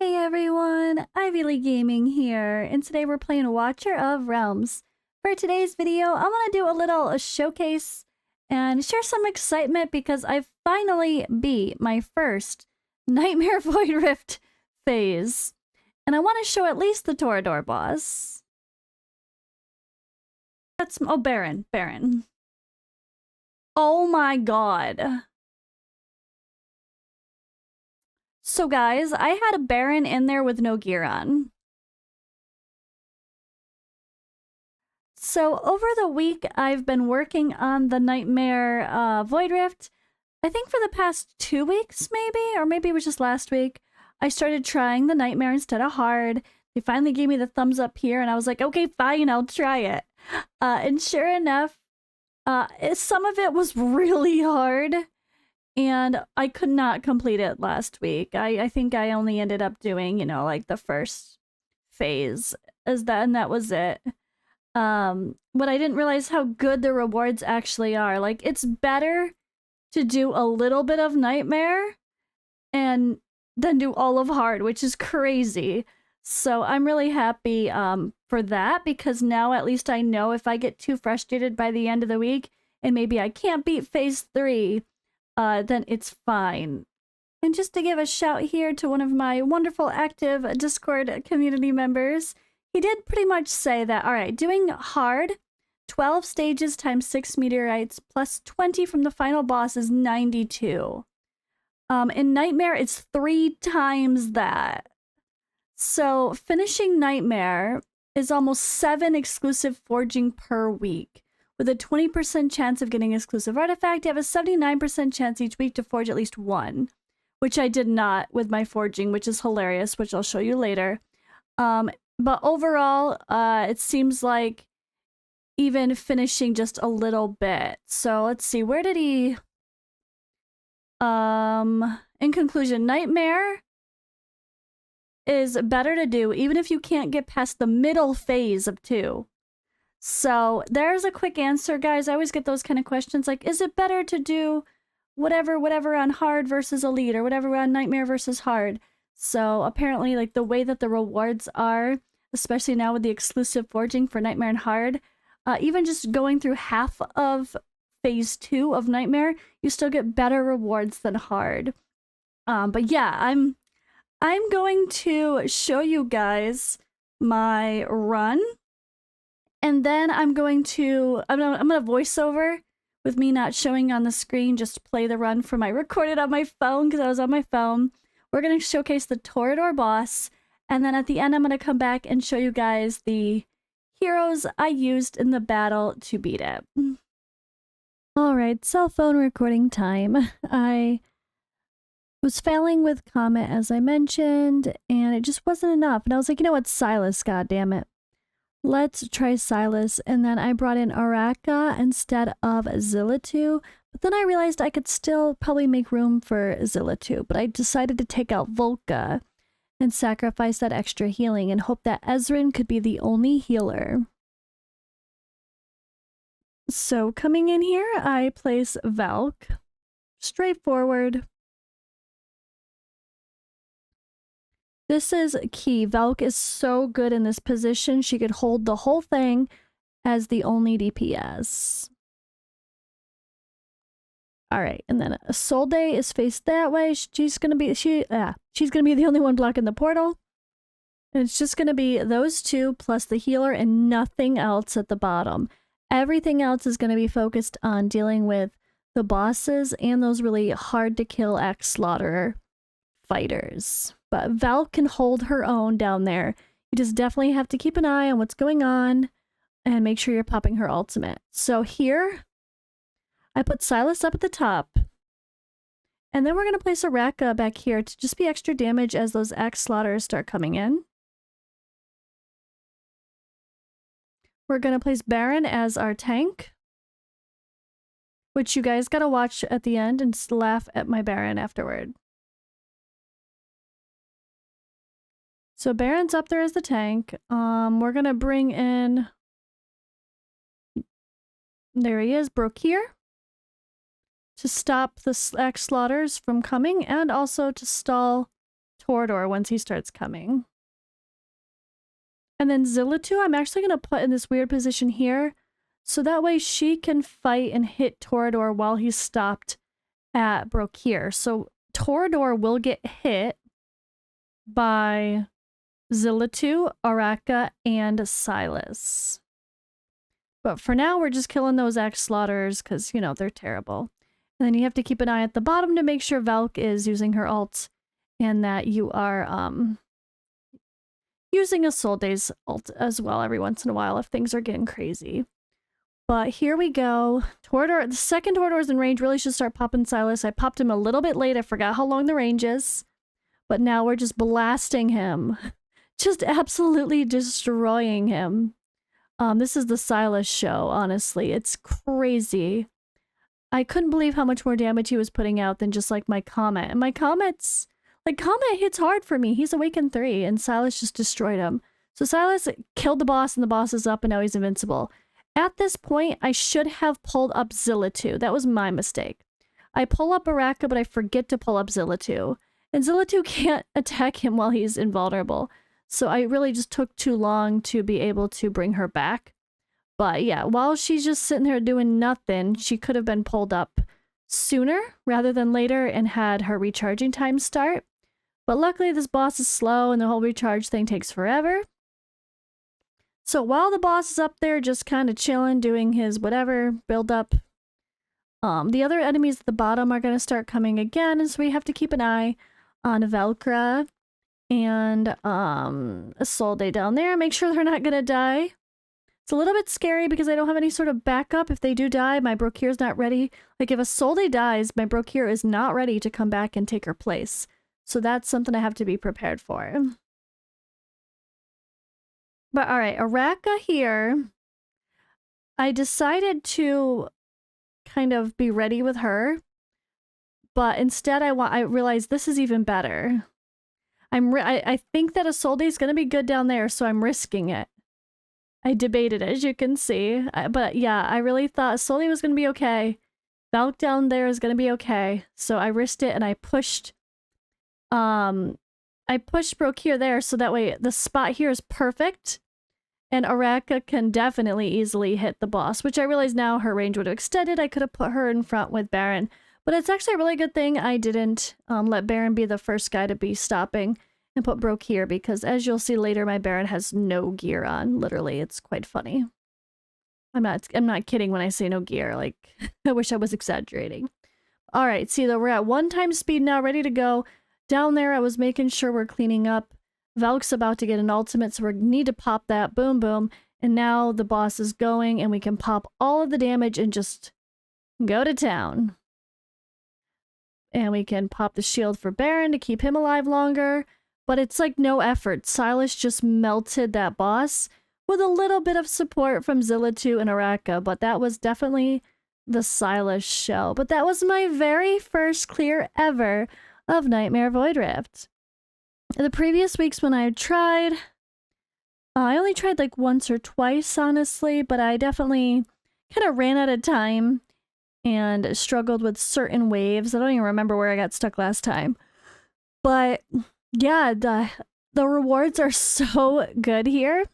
Hey everyone, Ivy League Gaming here, and today we're playing Watcher of Realms. For today's video, I'm gonna do a little showcase and share some excitement because I finally beat my first Nightmare Void Rift phase. And I want to show at least the Torodor boss. Oh, Baron. Oh my god. So guys, I had a Baron in there with no gear on. So over the week, I've been working on the Nightmare Void Rift. I think for the past 2 weeks, maybe, or maybe it was just last week, I started trying the Nightmare instead of hard. They finally gave me the thumbs up here, and I was like, okay, fine, I'll try it. And sure enough, some of it was really hard, and I could not complete it last week. I think I only ended up doing, like the first phase, and that was it. But I didn't realize how good the rewards actually are. Like, it's better to do a little bit of Nightmare and then do all of hard, which is crazy. So I'm really happy for that, because now at least I know if I get too frustrated by the end of the week and maybe I can't beat phase 3, then it's fine. And just to give a shout here to one of my wonderful active Discord community members, he did pretty much say that, all right, doing hard, 12 stages times 6 meteorites plus 20 from the final boss is 92. In Nightmare, it's 3 times that. So finishing Nightmare is almost 7 exclusive forging per week. With a 20% chance of getting exclusive artifact, you have a 79% chance each week to forge at least one, which I did not with my forging, which is hilarious, which I'll show you later. But overall, it seems like even finishing just a little bit. So let's see, where did he... in conclusion, Nightmare is better to do even if you can't get past the middle phase of 2. So there's a quick answer, guys. I always get those kind of questions like, is it better to do whatever on hard versus elite, or whatever on Nightmare versus hard? So apparently, like, the way that the rewards are, especially now with the exclusive forging for Nightmare and hard, even just going through half of phase 2 of Nightmare, you still get better rewards than hard. But yeah, I'm going to show you guys my run, and then I'm gonna voice over with me not showing on the screen, just play the run from I recorded on my phone because I was on my phone. We're gonna showcase the Torodor boss, and then at the end I'm gonna come back and show you guys the heroes I used in the battle to beat it. Alright, cell phone recording time. I was failing with Comet, as I mentioned, and it just wasn't enough. And I was like, you know what, Silas, goddammit. Let's try Silas. And then I brought in Araka instead of Zillitu. But then I realized I could still probably make room for Zillitu. But I decided to take out Volca and sacrifice that extra healing and hope that Ezrin could be the only healer. So coming in here, I place Valk. Straightforward. This is key. Valk is so good in this position. She could hold the whole thing as the only DPS. All right, and then Solday is faced that way. She's gonna be the only one blocking the portal. And it's just gonna be those two plus the healer and nothing else at the bottom. Everything else is gonna be focused on dealing with the bosses and those really hard to kill axe slaughterer fighters. But Val can hold her own down there. You just definitely have to keep an eye on what's going on and make sure you're popping her ultimate. So here, I put Silas up at the top. And then we're going to place Araka back here to just be extra damage as those axe slaughterers start coming in. We're going to place Baron as our tank, which you guys got to watch at the end and laugh at my Baron afterward. So Baron's up there as the tank. We're gonna bring in... There he is, Brokir. To stop the axe slaughters from coming, and also to stall Torodor once he starts coming. And then Zillitu, I'm actually going to put in this weird position here. So that way she can fight and hit Torodor while he's stopped at Brokir. So Torodor will get hit by Zillitu, Araka, and Silas. But for now, we're just killing those axe slaughterers because, you know, they're terrible. And then you have to keep an eye at the bottom to make sure Valk is using her ult and that you are using a Soul Days ult as well every once in a while if things are getting crazy. But here we go. Torodor, the second Torodor is in range, really should start popping Silas. I popped him a little bit late. I forgot how long the range is. But now we're just blasting him. Just absolutely destroying him. This is the Silas show, honestly. It's crazy. I couldn't believe how much more damage he was putting out than just like my Comet. And my Comet's, like, Comet hits hard for me. He's awakened 3 and Silas just destroyed him. So Silas killed the boss and the boss is up and now he's invincible. At this point, I should have pulled up Zillitu. That was my mistake. I pull up Araka, but I forget to pull up Zillitu. And Zillitu can't attack him while he's invulnerable. So I really just took too long to be able to bring her back. But yeah, while she's just sitting there doing nothing, she could have been pulled up sooner rather than later and had her recharging time start. But luckily this boss is slow and the whole recharge thing takes forever. So while the boss is up there just kind of chilling, doing his whatever, build up, the other enemies at the bottom are going to start coming again, and so we have to keep an eye on Velcra and a Soul Day down there. Make sure they're not going to die. It's a little bit scary because I don't have any sort of backup. If they do die, my Brokir's not ready. Like if a Soul Day dies, my Brokir is not ready to come back and take her place. So that's something I have to be prepared for. But all right, Araka here. I decided to kind of be ready with her, but instead I realized this is even better. I think that a Soul Day is going to be good down there, so I'm risking it. I debated, as you can see, but yeah, I really thought a Soul Day was going to be okay. Valk down there is going to be okay, so I risked it and I pushed Brokir there, so that way the spot here is perfect. And Araka can definitely easily hit the boss, which I realize now her range would have extended. I could have put her in front with Baron. But it's actually a really good thing I didn't let Baron be the first guy to be stopping and put Brokir, because as you'll see later, my Baron has no gear on. Literally, it's quite funny. I'm not kidding when I say no gear. Like, I wish I was exaggerating. All right, see, we're at 1 time speed now, ready to go. Down there, I was making sure we're cleaning up. Valk's about to get an ultimate, so we need to pop that. Boom, boom. And now the boss is going, and we can pop all of the damage and just go to town. And we can pop the shield for Baron to keep him alive longer. But it's like no effort. Silas just melted that boss with a little bit of support from Zillitu and Araka, but that was definitely the Silas show. But that was my very first clear ever of Nightmare Void Rift. The previous weeks when I tried, I only tried like once or twice, honestly, but I definitely kind of ran out of time and struggled with certain waves. I don't even remember where I got stuck last time. But yeah, the rewards are so good here.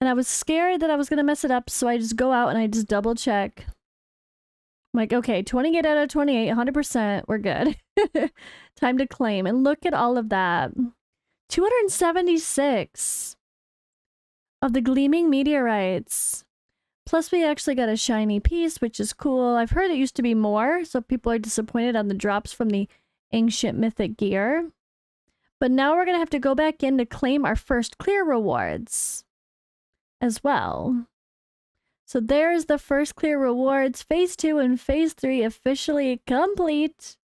And I was scared that I was going to mess it up, so I just go out and I just double check. I'm like, okay, 28 out of 28, 100%, we're good. Time to claim. And look at all of that. 276 of the gleaming meteorites. Plus we actually got a shiny piece, which is cool. I've heard it used to be more, so people are disappointed on the drops from the ancient mythic gear. But now we're going to have to go back in to claim our first clear rewards as well. So there's the first clear rewards. Phase 2 and Phase 3 officially complete.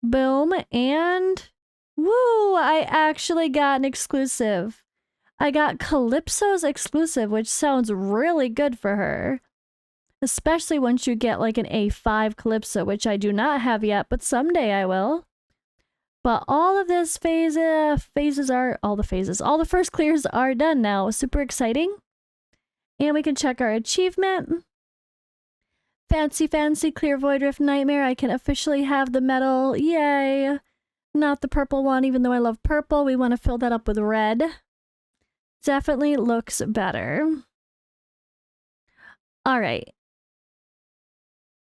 Boom. And woo, I actually got an exclusive. I got Calypso's exclusive, which sounds really good for her. Especially once you get like an A5 Calypso, which I do not have yet, but someday I will. But all of this all the first clears are done now. Super exciting. And we can check our achievement. Fancy, fancy clear Void Rift Nightmare. I can officially have the medal. Yay. Not the purple one, even though I love purple. We want to fill that up with red. Definitely looks better. All right.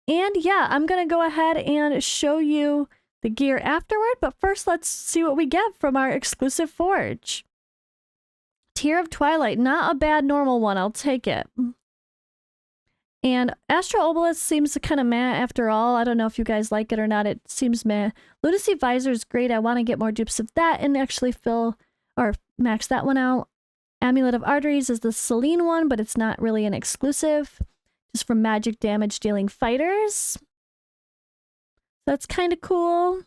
And yeah, I'm going to go ahead and show you the gear afterward, but first let's see what we get from our exclusive forge. Tear of Twilight, not a bad normal one, I'll take it. And Astral Obelisk seems kind of meh after all. I don't know if you guys like it or not, it seems meh. Lunacy Visor is great, I want to get more dupes of that and actually fill, or max that one out. Amulet of Arteries is the Selene one, but it's not really an exclusive. Just from magic damage dealing fighters. That's kind of cool.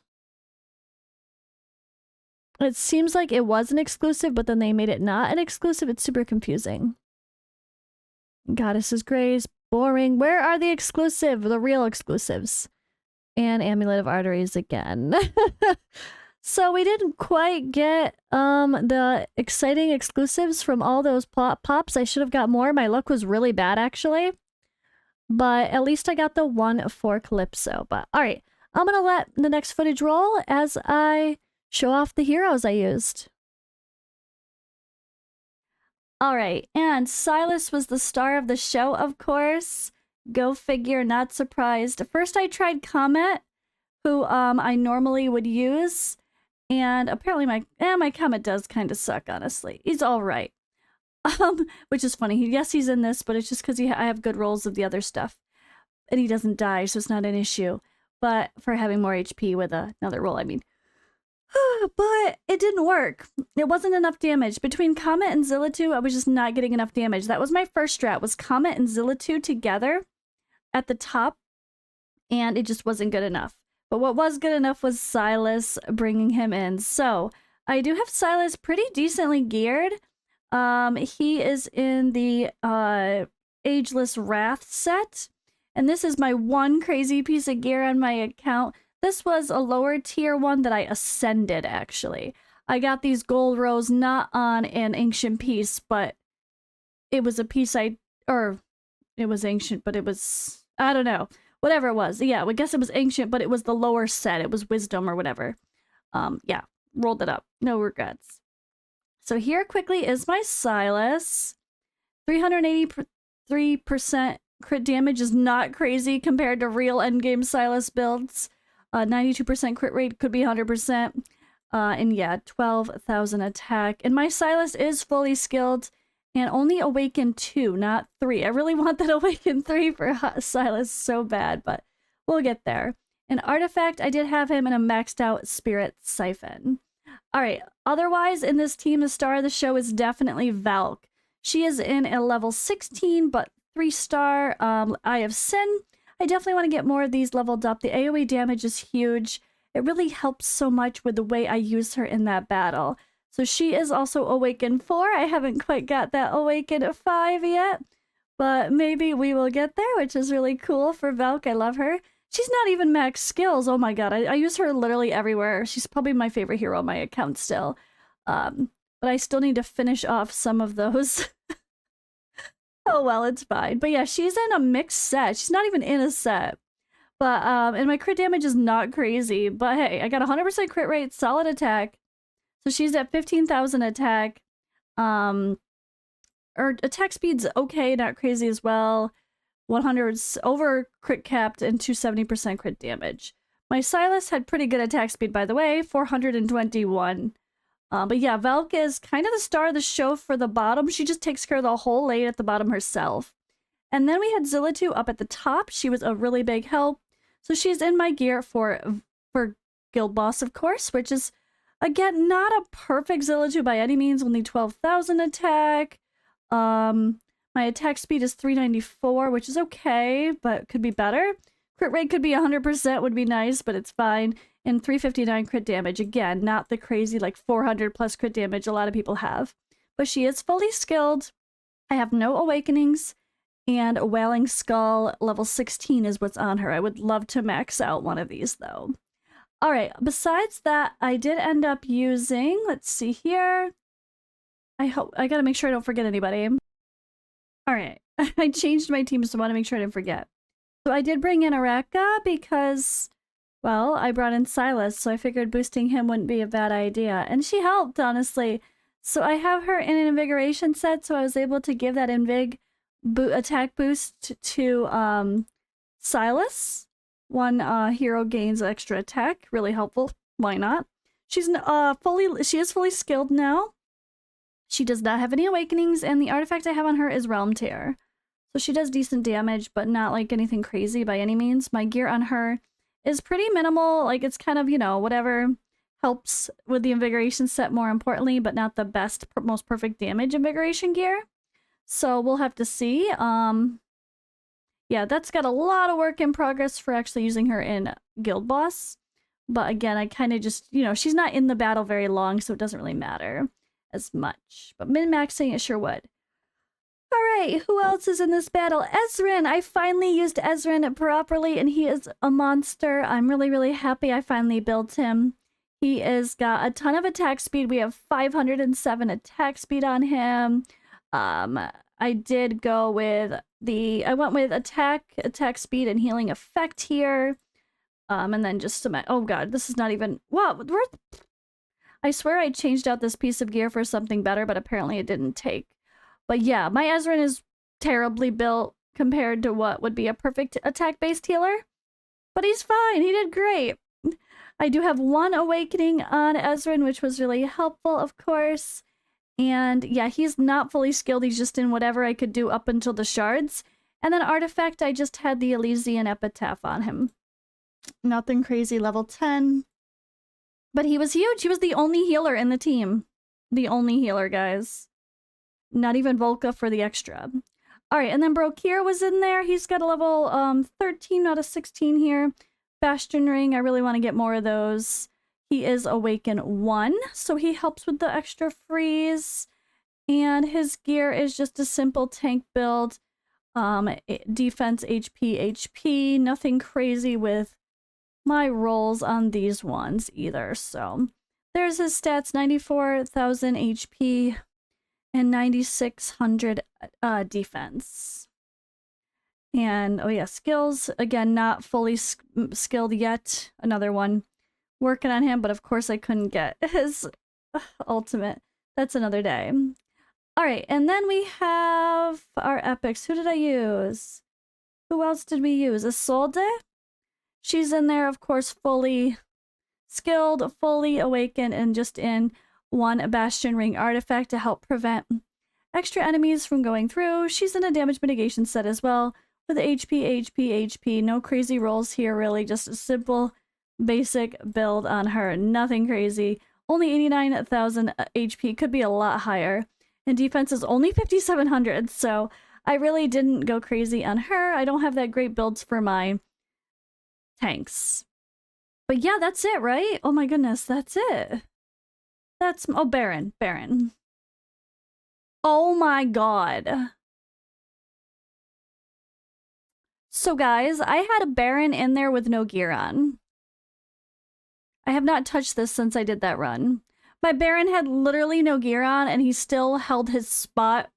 It seems like it was an exclusive, but then they made it not an exclusive. It's super confusing. Goddess's Grace, boring. Where are the exclusive, the real exclusives? And Amulet of Arteries again. So we didn't quite get the exciting exclusives from all those pops. I should have got more. My luck was really bad, actually. But at least I got the one for Calypso. But all right, I'm going to let the next footage roll as I show off the heroes I used. All right, and Silas was the star of the show, of course. Go figure, not surprised. First I tried Comet, who I normally would use. And apparently my Comet does kind of suck, honestly. He's all right. Which is funny. Yes, he's in this, but it's just because I have good rolls of the other stuff. And he doesn't die, so it's not an issue. But for having more HP with another roll, I mean. But it didn't work. It wasn't enough damage. Between Comet and Zillatu, I was just not getting enough damage. That was my first strat, was Comet and Zillatu together at the top. And it just wasn't good enough. But what was good enough was Silas, bringing him in. So I do have Silas pretty decently geared. He is in the Ageless Wrath set. And this is my one crazy piece of gear on my account. This was a lower tier one that I ascended, actually. I got these gold rows not on an ancient piece, but it was a piece it was ancient, but it was, I don't know. Whatever it was. Yeah, I guess it was ancient, but it was the lower set. It was wisdom or whatever. Yeah, rolled it up. No regrets. So here quickly is my Silas. 383% crit damage is not crazy compared to real endgame Silas builds. 92% crit rate could be 100%. And yeah, 12,000 attack. And my Silas is fully skilled. And only Awaken 2, not 3. I really want that Awaken 3 for Silas so bad, but we'll get there. An artifact, I did have him in a maxed out Spirit Siphon. Alright, otherwise in this team, the star of the show is definitely Valk. She is in a level 16, but 3-star Eye of Sin. I definitely want to get more of these leveled up. The AoE damage is huge. It really helps so much with the way I use her in that battle. So she is also Awaken 4. I haven't quite got that Awaken 5 yet, but maybe we will get there, which is really cool for Valk. I love her. She's not even max skills. Oh my god, I use her literally everywhere. She's probably my favorite hero on my account still. But I still need to finish off some of those. Oh well, it's fine. But yeah, she's in a mixed set. She's not even in a set. But, and my crit damage is not crazy. But hey, I got 100% crit rate, solid attack. So she's at 15,000 attack. Her attack speed's okay, not crazy as well. 100's over crit capped and 270% crit damage. My Silas had pretty good attack speed, by the way, 421. But yeah, Valk is kind of the star of the show for the bottom. She just takes care of the whole lane at the bottom herself. And then we had Zillatu up at the top. She was a really big help. So she's in my gear for Guild Boss, of course, which is, again, not a perfect Zillatu by any means, only 12,000 attack. My attack speed is 394, which is okay, but could be better. Crit rate could be 100%, would be nice, but it's fine. And 359 crit damage. Again, not the crazy, like 400 plus crit damage a lot of people have. But she is fully skilled. I have no awakenings. And a Wailing Skull level 16 is what's on her. I would love to max out one of these, though. Alright, besides that, I did end up using, let's see here. I gotta make sure I don't forget anybody. Alright, I changed my team, so I want to make sure I didn't forget. So I did bring in Araka because Well, I brought in Silas, so I figured boosting him wouldn't be a bad idea. And she helped, honestly. So I have her in an invigoration set, so I was able to give that attack boost to Silas. One hero gains extra attack. Really helpful. Why not? She is fully skilled now. She does not have any awakenings, and the artifact I have on her is Realm Tear. So she does decent damage, but not like anything crazy by any means. My gear on her is pretty minimal. Like, it's kind of, you know, whatever helps with the invigoration set more importantly, but not the best, most perfect damage invigoration gear. So we'll have to see. Yeah, that's got a lot of work in progress for actually using her in Guild Boss. But again, I kind of just, you know, she's not in the battle very long, so it doesn't really matter as much. But min-maxing it sure would. Alright, who else is in this battle? Ezrin! I finally used Ezrin properly, and he is a monster. I'm really, really happy I finally built him. He has got a ton of attack speed. We have 507 attack speed on him. I did go with I went with attack speed, and healing effect here. And then just some, oh god, this is not even, wow, I swear I changed out this piece of gear for something better, but apparently it didn't take. But yeah, my Ezrin is terribly built compared to what would be a perfect attack-based healer. But he's fine, he did great. I do have one awakening on Ezrin, which was really helpful, of course. And yeah, he's not fully skilled, he's just in whatever I could do up until the shards. And then artifact, I just had the Elysian Epitaph on him. Nothing crazy, level 10. But he was huge, he was the only healer in the team. The only healer, guys. Not even Volca for the extra. Alright, and then Brokir was in there. He's got a level 13 out of 16 here. Bastion Ring, I really want to get more of those. He is Awaken 1, so he helps with the extra freeze. And his gear is just a simple tank build. Defense, HP. Nothing crazy with my rolls on these ones either. So there's his stats, 94,000 HP. And 9,600 defense. And, oh yeah, skills. Again, not fully skilled yet. Another one. Working on him, but of course I couldn't get his ultimate. That's another day. Alright, and then we have our epics. Who did I use? Who else did we use? Isolde? She's in there, of course, fully skilled, fully awakened, and just in one Bastion Ring artifact to help prevent extra enemies from going through. She's in a damage mitigation set as well with HP. No crazy rolls here, really. Just a simple, basic build on her. Nothing crazy. Only 89,000 HP. Could be a lot higher. And defense is only 5,700, so I really didn't go crazy on her. I don't have that great builds for my tanks. But yeah, that's it, right? Oh my goodness, that's it. That's, oh, Baron. Oh my god. So guys, I had a Baron in there with no gear on. I have not touched this since I did that run. My Baron had literally no gear on, and he still held his spot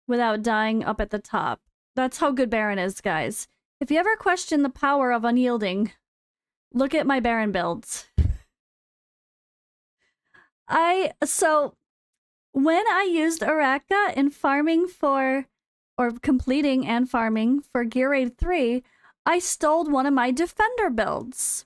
without dying up at the top. That's how good Baron is, guys. If you ever question the power of unyielding, look at my Baron builds. So when I used Araka in farming for, or completing and farming for Gear Raid 3, I stole one of my Defender builds.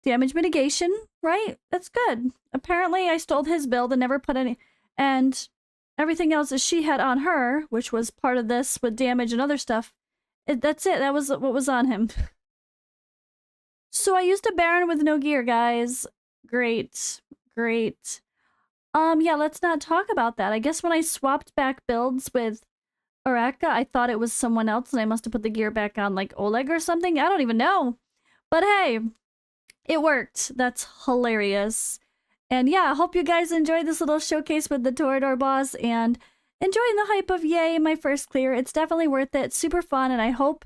Damage mitigation, right? That's good. Apparently I stole his build and never put any, and everything else that she had on her, which was part of this with damage and other stuff, that's it. That was what was on him. So I used a Baron with no gear, guys. Great. Yeah, let's not talk about that. I guess when I swapped back builds with Araka, I thought it was someone else and I must have put the gear back on like Oleg or something. I don't even know. But hey, it worked. That's hilarious. And yeah, I hope you guys enjoyed this little showcase with the Torodor boss and enjoying the hype of yay, my first clear. It's definitely worth it. Super fun, and I hope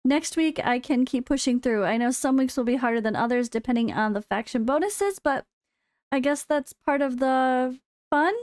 next week I can keep pushing through. I know some weeks will be harder than others depending on the faction bonuses, but I guess that's part of the fun,